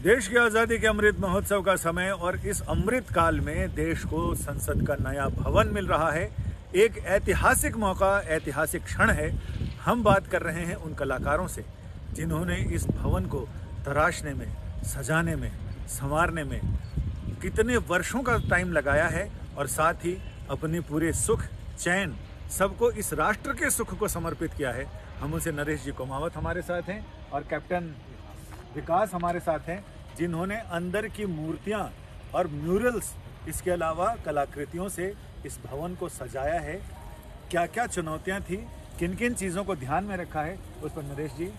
देश की आज़ादी के अमृत महोत्सव का समय और इस अमृत काल में देश को संसद का नया भवन मिल रहा है। एक ऐतिहासिक मौका, ऐतिहासिक क्षण है। हम बात कर रहे हैं उन कलाकारों से जिन्होंने इस भवन को तराशने में, सजाने में, संवारने में कितने वर्षों का टाइम लगाया है और साथ ही अपने पूरे सुख, चैन सबको इस राष्ट्र के सुख को समर्पित किया है। हम उनसे नरेश जी कोमावत हमारे साथ हैं और कैप्टन विकास हमारे साथ हैं, जिन्होंने अंदर की मूर्तियां और म्यूरल्स, इसके अलावा कलाकृतियों से इस भवन को सजाया है। क्या क्या चुनौतियां थी, किन किन चीज़ों को ध्यान में रखा है, उस पर नरेश जी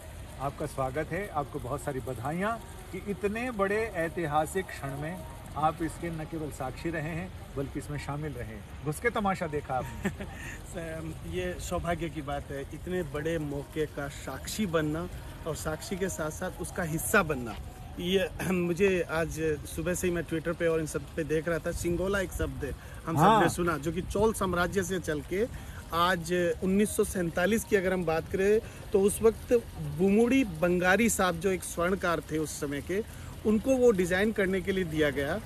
आपका स्वागत है। आपको बहुत सारी बधाइयां कि इतने बड़े ऐतिहासिक क्षण में आप इसके न केवल साक्षी रहे हैं बल्कि इसमें शामिल रहे हैं। घुस के तमाशा देखा आपने। ये सौभाग्य की बात है, इतने बड़े मौके का साक्षी बनना और साक्षी के साथ साथ उसका हिस्सा बनना। ये मुझे आज सुबह से ही मैं ट्विटर पे और इन सब पे देख रहा था। सिंगोला एक शब्द है, हम सब ने सुना, जो कि चोल साम्राज्य से चल के आज 1947 की अगर हम बात करें तो उस वक्त बुमुड़ी बंगारी साहब जो एक स्वर्णकार थे उस समय के, उनको वो डिज़ाइन करने के लिए दिया गया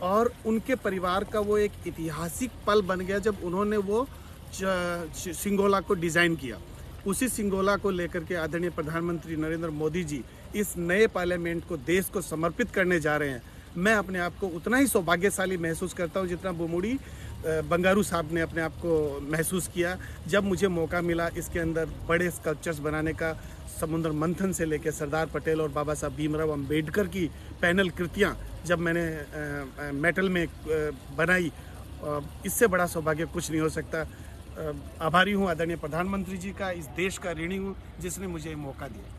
और उनके परिवार का वो एक ऐतिहासिक पल बन गया जब उन्होंने वो सिंगोला को डिज़ाइन किया। उसी सिंगोला को लेकर के आदरणीय प्रधानमंत्री नरेंद्र मोदी जी इस नए पार्लियामेंट को देश को समर्पित करने जा रहे हैं। मैं अपने आप को उतना ही सौभाग्यशाली महसूस करता हूं जितना बुमुड़ी बंगारू साहब ने अपने आप को महसूस किया जब मुझे मौका मिला इसके अंदर बड़े स्कल्पचर्स बनाने का। समुद्र मंथन से लेकर सरदार पटेल और बाबा साहब भीमराव अंबेडकर की पैनल कृतियाँ जब मैंने मेटल में बनाई, इससे बड़ा सौभाग्य कुछ नहीं हो सकता। आभारी हूँ आदरणीय प्रधानमंत्री जी का, इस देश का ऋणी हूँ जिसने मुझे मौका दिया।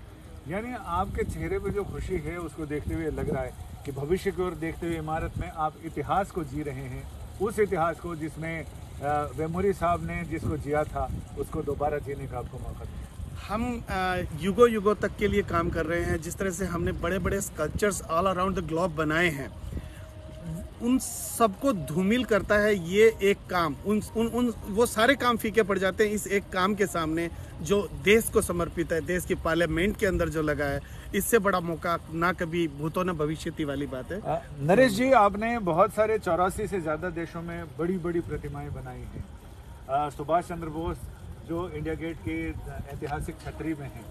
यानी आपके चेहरे पे जो खुशी है उसको देखते हुए लग रहा है कि भविष्य की ओर देखते हुए इमारत में आप इतिहास को जी रहे हैं, उस इतिहास को जिसमें वेमुरी साहब ने जिसको जिया था उसको दोबारा जीने का आपको मौका दिया। हम युगों युगों तक के लिए काम कर रहे हैं। जिस तरह से हमने बड़े बड़े sculptures all around the globe बनाए हैं, उन सबको धूमिल करता है ये एक काम। वो सारे काम फीके पड़ जाते हैं इस एक काम के सामने जो देश को समर्पित है, देश की पार्लियामेंट के अंदर जो लगा है। इससे बड़ा मौका ना कभी भूतो न भविष्यति वाली बात है। नरेश जी, आपने बहुत सारे 84 से ज़्यादा देशों में बड़ी बड़ी प्रतिमाएं बनाई हैं। सुभाष चंद्र बोस जो इंडिया गेट के ऐतिहासिक छतरी में हैं,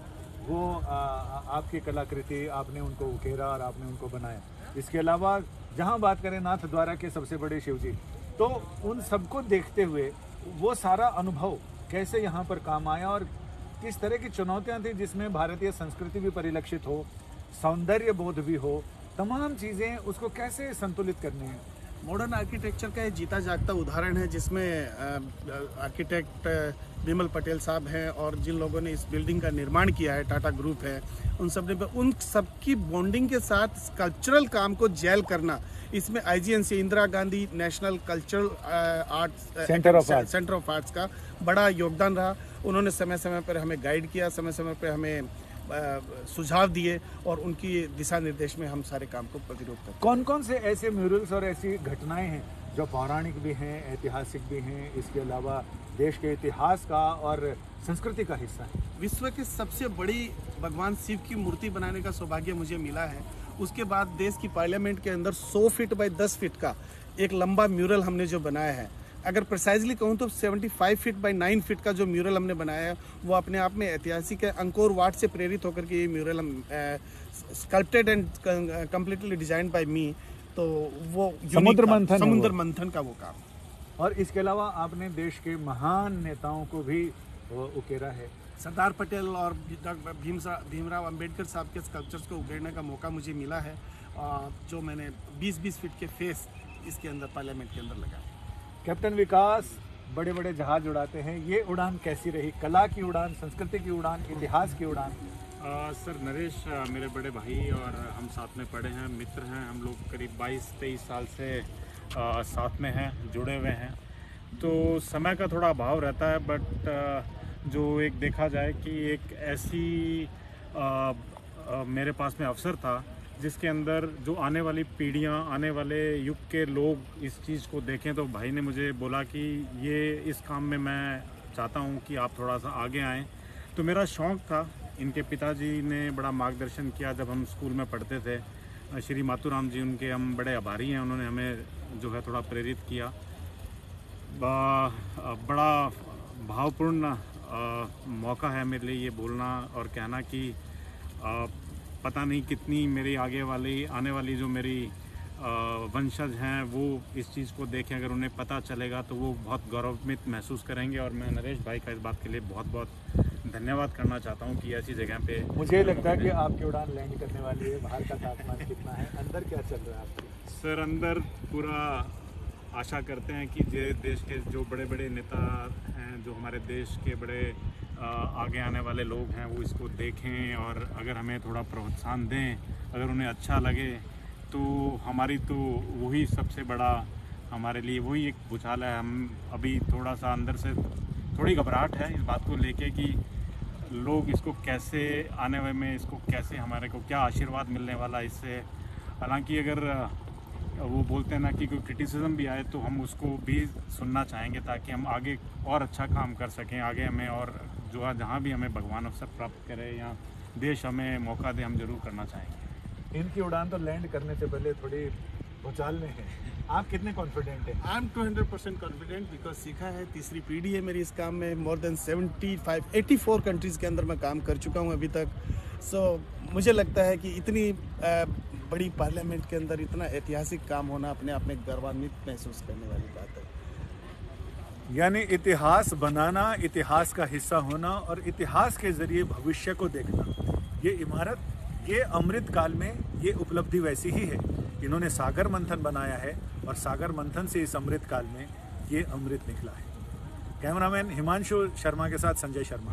वो आपकी कलाकृति, आपने उनको उकेरा और आपने उनको बनाया। इसके अलावा जहाँ बात करें नाथ द्वारा के सबसे बड़े शिवजी, तो उन सबको देखते हुए वो सारा अनुभव कैसे यहाँ पर काम आया और किस तरह की चुनौतियाँ थी जिसमें भारतीय संस्कृति भी परिलक्षित हो, सौंदर्य बोध भी हो, तमाम चीज़ें उसको कैसे संतुलित करनी है। मॉडर्न आर्किटेक्चर का एक जीता जागता उदाहरण है जिसमें आर्किटेक्ट विमल पटेल साहब हैं और जिन लोगों ने इस बिल्डिंग का निर्माण किया है, टाटा ग्रुप है, उन सबकी बॉन्डिंग के साथ कल्चरल काम को जेल करना, इसमें IGNC Indira Gandhi national cultural arts centre of arts का बड़ा योगदान रहा। उन्होंने समय समय पर हमें गाइड किया, समय समय पर हमें सुझाव दिए और उनकी दिशा निर्देश में हम सारे काम को प्रतिरोध करते हैं। कौन कौन से ऐसे म्यूरल्स और ऐसी घटनाएं हैं जो पौराणिक भी हैं, ऐतिहासिक भी हैं, इसके अलावा देश के इतिहास का और संस्कृति का हिस्सा है? विश्व की सबसे बड़ी भगवान शिव की मूर्ति बनाने का सौभाग्य मुझे मिला है। उसके बाद देश की पार्लियामेंट के अंदर 100 फीट बाई 10 फीट का एक लंबा म्यूरल हमने जो बनाया है, अगर प्रिसाइजली कहूँ तो 75 फीट बाई 9 फीट का जो म्यूरल हमने बनाया है वो अपने आप में ऐतिहासिक है। अंकोर वाट से प्रेरित होकर के ये म्यूरल हम sculpted and completely designed by me. तो वो समुद्र मंथन का वो काम। और इसके अलावा आपने देश के महान नेताओं को भी उकेरा है। सरदार पटेल और भीमराव अंबेडकर साहब के स्कल्पचर्स को उकेरने का मौका मुझे मिला है, जो मैंने 20-20 फीट के फेस इसके अंदर पार्लियामेंट के अंदर लगाए। कैप्टन विकास बड़े बड़े जहाज उड़ाते हैं, ये उड़ान कैसी रही? कला की उड़ान, संस्कृति की उड़ान, इतिहास की उड़ान। सर, नरेश मेरे बड़े भाई और हम साथ में पढ़े हैं, मित्र हैं। हम लोग करीब 22-23 साल से साथ में हैं, जुड़े हुए हैं। तो समय का थोड़ा अभाव रहता है, बट जो एक देखा जाए कि एक ऐसी मेरे पास में अवसर था जिसके अंदर जो आने वाली पीढ़ियाँ, आने वाले युग के लोग इस चीज़ को देखें। तो भाई ने मुझे बोला कि ये इस काम में मैं चाहता हूँ कि आप थोड़ा सा आगे आएँ। तो मेरा शौक़ था। इनके पिताजी ने बड़ा मार्गदर्शन किया जब हम स्कूल में पढ़ते थे। श्री मातूराम जी, उनके हम बड़े आभारी हैं। उन्होंने हमें जो है थोड़ा प्रेरित किया। बड़ा भावपूर्ण मौका है मेरे लिए ये बोलना और कहना कि पता नहीं कितनी मेरी आने वाली जो मेरी वंशज हैं वो इस चीज़ को देखें, अगर उन्हें पता चलेगा तो वो बहुत गौरवान्वित महसूस करेंगे। और मैं नरेश भाई का इस बात के लिए बहुत बहुत धन्यवाद करना चाहता हूँ कि ऐसी जगह पे मुझे लगता है कि आपकी उड़ान लैंड करने वाली है। बाहर का तापमान कितना है, अंदर क्या चल रहा है आपके? सर, अंदर पूरा आशा करते हैं कि देश के जो बड़े बड़े नेता हैं, जो हमारे देश के बड़े आगे आने वाले लोग हैं, वो इसको देखें और अगर हमें थोड़ा प्रोत्साहन दें, अगर उन्हें अच्छा लगे तो हमारी तो वही सबसे बड़ा हमारे लिए वही एक भूचाल है। हम अभी थोड़ा सा अंदर से थोड़ी घबराहट है इस बात को लेके कि लोग इसको कैसे आने में इसको कैसे हमारे को क्या आशीर्वाद मिलने वाला इससे। हालांकि अगर वो बोलते हैं ना कि कोई क्रिटिसिज्म भी आए तो हम उसको भी सुनना चाहेंगे ताकि हम आगे और अच्छा काम कर सकें। आगे हमें और जो जहाँ भी हमें भगवान अवसर प्राप्त करे या देश हमें मौका दे, हम जरूर करना चाहेंगे। इनकी उड़ान तो लैंड करने से पहले थोड़ी भूचाल में है। आप कितने कॉन्फिडेंट हैं? आई एम 200% कॉन्फिडेंट बिकॉज सीखा है, तीसरी पीढ़ी है मेरी इस काम में। मोर देन 84 कंट्रीज़ के अंदर मैं काम कर चुका हूँ अभी तक। सो मुझे लगता है कि इतनी बड़ी पार्लियामेंट के अंदर इतना ऐतिहासिक काम होना अपने आप में गर्वान्वित महसूस करने वाली बात है। यानी इतिहास बनाना, इतिहास का हिस्सा होना और इतिहास के जरिए भविष्य को देखना, ये इमारत, ये अमृत काल में ये उपलब्धि वैसी ही है। इन्होंने सागर मंथन बनाया है और सागर मंथन से इस अमृत काल में ये अमृत निकला है। कैमरामैन हिमांशु शर्मा के साथ संजय शर्मा।